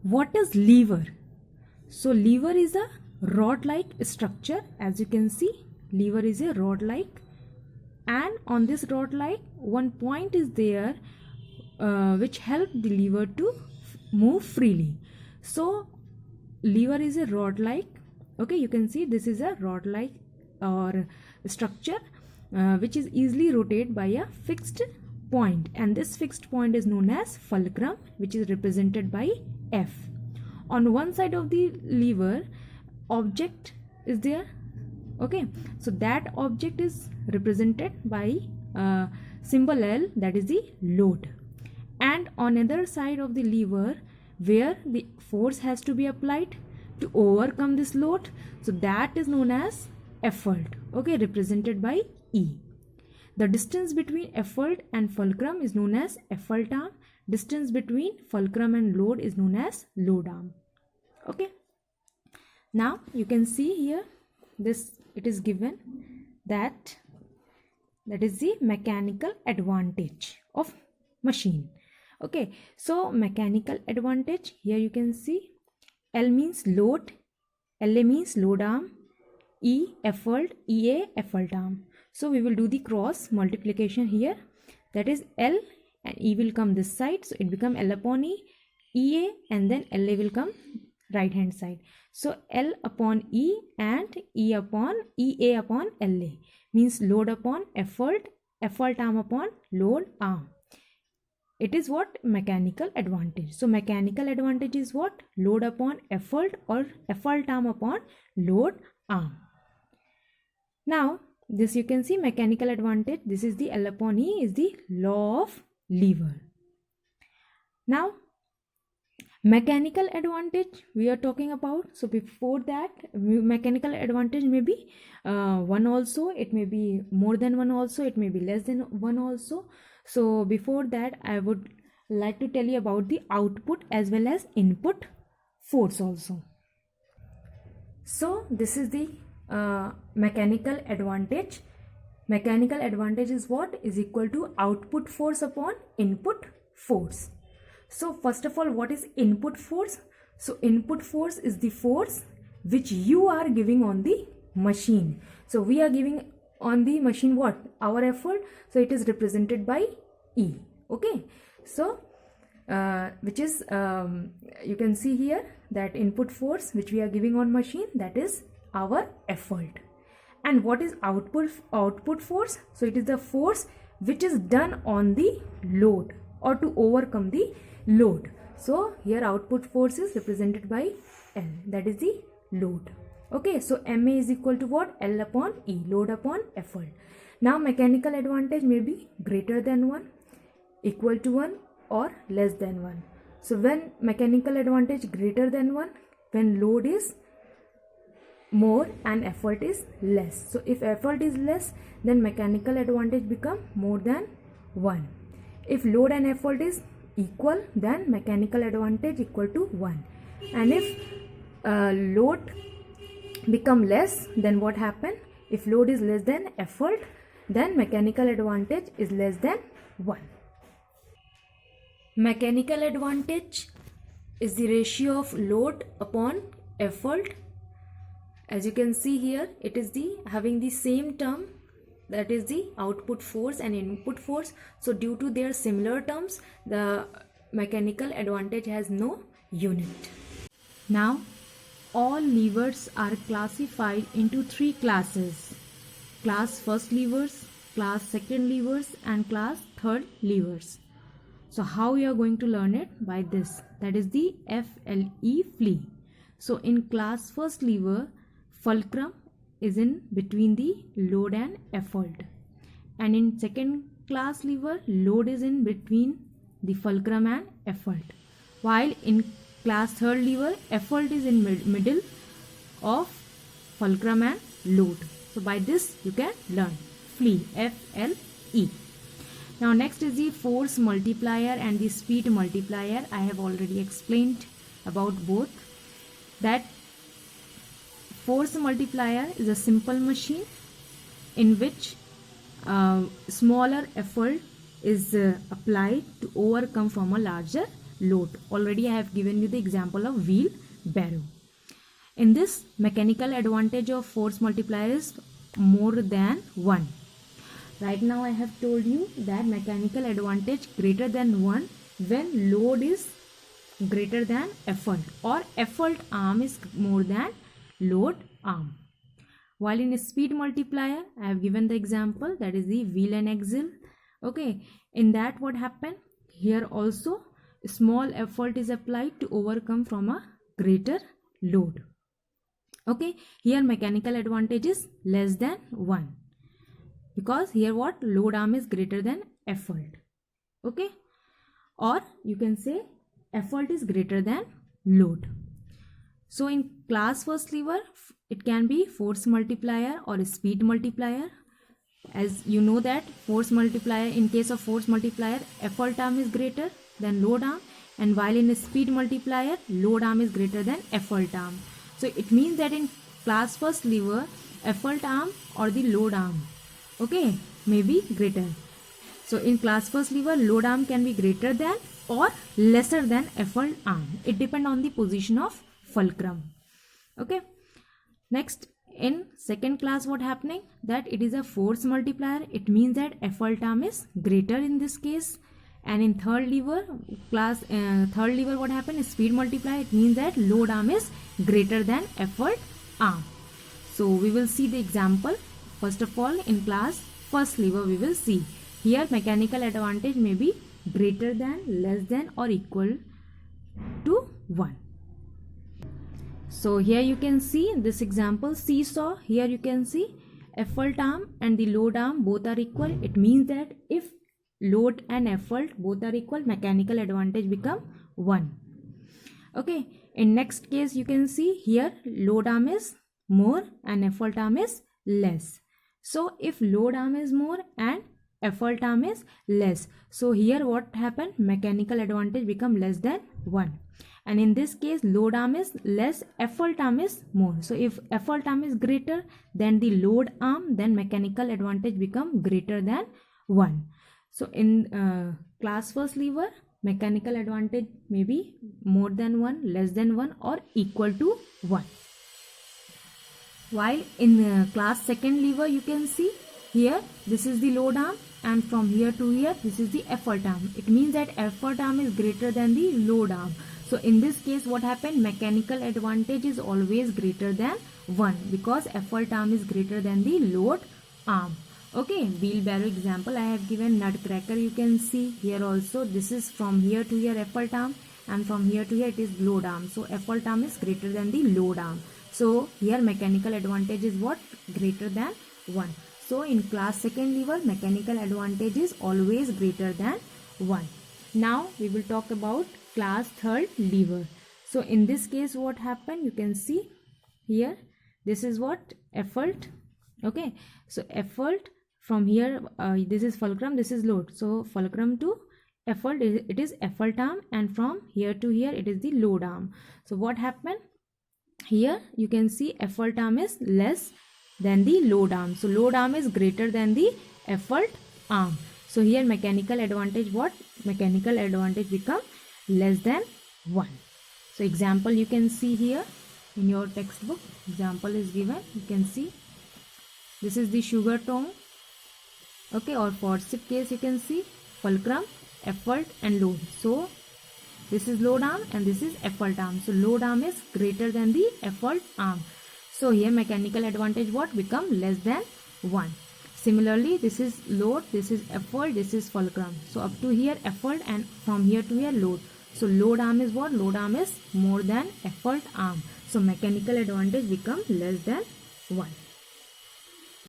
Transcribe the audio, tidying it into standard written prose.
What is lever? So lever is a rod-like structure. As you can see, lever is a rod-like, and on this rod-like one point is there which help the lever to move freely. So lever is a rod-like. Okay, you can see this is a rod-like or structure which is easily rotated by a fixed point, and this fixed point is known as fulcrum, which is represented by F. On one side of the lever, object is there. Okay, so that object is represented by symbol L, that is the load. And on other side of the lever, where the force has to be applied to overcome this load, so that is known as effort. Okay, represented by E. The distance between effort and fulcrum is known as effort arm. Distance between fulcrum and load is known as load arm. Okay, now you can see here, this it is given that is the mechanical advantage of machine. Okay, so mechanical advantage, here you can see L means load, LA means load arm, E effort, EA effort arm. So we will do the cross multiplication here, that is L and E will come this side, so it become L upon E, EA, and then LA will come right hand side. So L upon E and EA upon LA means load upon effort, effort arm upon load arm. It is what? Mechanical advantage. So mechanical advantage is what? Load upon effort or effort arm upon load arm. Now this you can see mechanical advantage, this is the L upon E is the law of lever. Now mechanical advantage we are talking about. So before that, mechanical advantage may be one also, it may be more than one also, it may be less than one also. So before that, I would like to tell you about the output as well as input force also. So this is the mechanical advantage. Mechanical advantage is what? Is equal to output force upon input force. So first of all, what is input force? So input force is the force which you are giving on the machine. So we are giving on the machine what? Our effort. So it is represented by E. Okay, so which is you can see here that input force which we are giving on machine, that is our effort. And what is output force? So it is the force which is done on the load or to overcome the load. So here output force is represented by L, that is the load. Okay, so MA is equal to what? L upon E, load upon effort. Now mechanical advantage may be greater than 1, equal to 1, or less than 1. So when mechanical advantage greater than 1, when load is more and effort is less. So if effort is less, then mechanical advantage become more than 1. If load and effort is equal, then mechanical advantage equal to 1. And if load become less, then what happen? If load is less than effort, then mechanical advantage is less than 1. Mechanical advantage is the ratio of load upon effort. As you can see here, it is the having the same term, that is the output force and input force. So due to their similar terms, the mechanical advantage has no unit. Now all levers are classified into 3 classes: class first levers, class second levers, and class third levers. So how you are going to learn it? By this, that is the FLE, flea. So in class first lever, fulcrum is in between the load and effort, and in second class lever, load is in between the fulcrum and effort, while in class third lever, effort is in middle of fulcrum and load. So by this you can learn flea, FLE. Now next is the force multiplier and the speed multiplier. I have already explained about both. That force multiplier is a simple machine in which smaller effort is applied to overcome from a larger load. Already I have given you the example of wheelbarrow. In this, mechanical advantage of force multiplier is more than 1. Right now I have told you that mechanical advantage greater than 1 when load is greater than effort or effort arm is more than load arm. While in speed multiplier, I have given the example, that is the wheel and axle. Okay, in that what happened? Here also small effort is applied to overcome from a greater load. Okay, here mechanical advantage is less than 1 because here what? Load arm is greater than effort. Okay, or you can say effort is greater than load. So in class first lever, it can be force multiplier or speed multiplier. As you know that force multiplier, in case of force multiplier, effort arm is greater than load arm, and while in speed multiplier, load arm is greater than effort arm. So it means that in class first lever, effort arm or the load arm, okay, may be greater. So in class first lever, load arm can be greater than or lesser than effort arm. It depends on the position of fulcrum. Okay. Next, in second class, what happening? That it is a force multiplier. It means that effort arm is greater in this case. And in third lever class, what happened? Speed multiplier. It means that load arm is greater than effort arm. So we will see the example. First of all, in class first lever, we will see here mechanical advantage may be greater than, less than, or equal to 1. So here you can see this example seesaw. Here you can see effort arm and the load arm both are equal. It means that if load and effort both are equal, mechanical advantage become 1. Okay, in next case you can see here load arm is more and effort arm is less. So if load arm is more and effort arm is less, so here what happened? Mechanical advantage become less than 1. And in this case load arm is less, effort arm is more. So if effort arm is greater than the load arm, then mechanical advantage become greater than 1. So in class first lever, mechanical advantage may be more than 1, less than 1, or equal to 1. While in class second lever, you can see here this is the load arm, and from here to here this is the effort arm. It means that effort arm is greater than the load arm. So in this case what happened? Mechanical advantage is always greater than 1 because effort arm is greater than the load arm. Okay, wheelbarrow example I have given. Nutcracker you can see here also. This is from here to here effort arm, and from here to here it is load arm. So effort arm is greater than the load arm. So here mechanical advantage is what? Greater than 1. So in class second lever, mechanical advantage is always greater than 1. Now we will talk about class third lever. So in this case what happened? You can see here this is what? Effort. Okay, so effort from here, this is fulcrum, this is load. So fulcrum to effort, it is effort arm, and from here to here it is the load arm. So what happened? Here you can see effort arm is less than the load arm. So load arm is greater than the effort arm. So here mechanical advantage what? Mechanical advantage become less than 1. So example you can see here in your textbook. Example is given. You can see this is the sugar tongue. Okay, or forceps case you can see fulcrum, effort and load. So this is load arm and this is effort arm. So load arm is greater than the effort arm. So here mechanical advantage what? Become less than 1. Similarly, this is load, this is effort, this is fulcrum. So up to here effort, and from here to here load. So load arm is what? Load arm is more than effort arm. So mechanical advantage become less than 1.